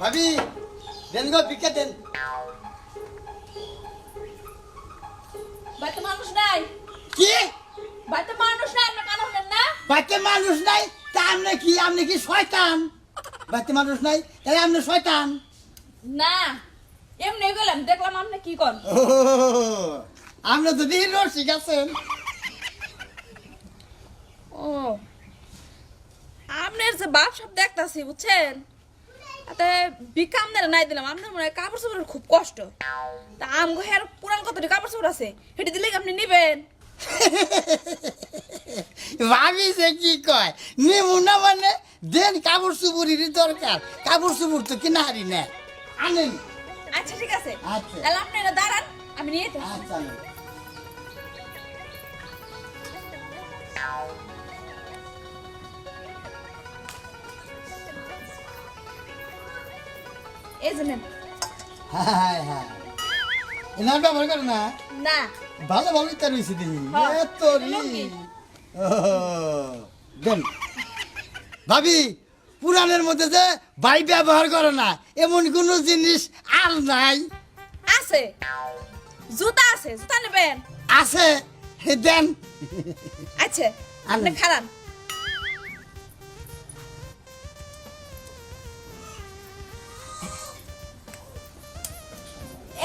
ভাবি দেন গো ভিক্ষা দেন। বাড়িতে মানুষ নাই। কি বাড়িতে মানুষ নাই, আপনি কানা হলেন না? বাড়িতে মানুষ নাই? তা আপনি কি শয়তান? বাড়িতে মানুষ নাই তাহলে আপনি শয়তান? না, এমনি গেলাম, দেখলাম আপনি কি করেন। ও আপনি তো দিন রসিক আছেন। ও, আপনার যে বাপ সব দেখতাছি বুঝছেন, তাতে ভিক্ষা আপনারা নাই দিলাম। আপনার মনে হয় কাপড় চোপড়ের খুব কষ্ট, তা আমগো হের পুরান কতটি কাপড় চোপড় আছে, সেটি দিলে কি আপনি নিবেন? ভাবি যে কি কয় নেমু না মানে দেন, কাপড় চুপুরির দরকার, কাপড় চুপুর তো কিনা হারি না, আনেন। আচ্ছা ঠিক আছে, আচ্ছা। তাহলে আপনারা দাঁড়ান, আমি নিয়ে যেতে। আচ্ছা আনেন। এই যে নেন। হ্যাঁ হ্যাঁ এনার ব্যবহার করে না, না, ভালো ভালো তার হয়েছে দেখি। হ্যাঁ, এত লুঙ্গি। দেন ভাবি, পুরাণের মধ্যে যে ভাই ব্যবহার করে না এমন কোন জিনিস আর নাই? আছে, জুতা আছে, জুতা নেবেন? আছে, দেন। আচ্ছা, আপনি আনেন। খারান।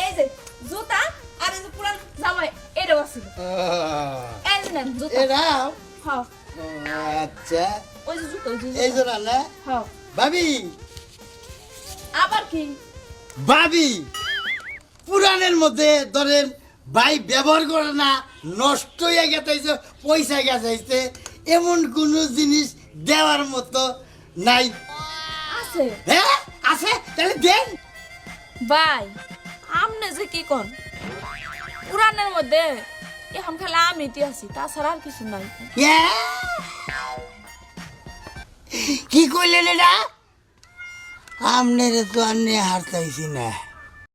এই যে জুতা, আর এই যে পুরান জামা, এটাও আছে। এই যে নেন জুতা। এরাও? হ্যাঁ, আচ্ছা, ওই যে জুতা, ওই যে এই জুতা। জন্য না হ্যাঁ, ভাবি, আবার কি? ভাবি পুরাণের মধ্যে ধরেন ভাই ব্যবহার করে না, নষ্ট হয়ে গেছে, পয়সা গেছে, এমন কোন জিনিস দেওয়ার মতো নাই? আছে হ্যাঁ আছে, তাহলে দেন। ভাই, আমনে যে কি কোন পুরানের মধ্যে এখন খালি আমি আছি, তাছাড়া আর কিছু নাই। হ্যাঁ? কি কইলেন এটা? আমনের তো আর নিয়ে হারতাইছি না।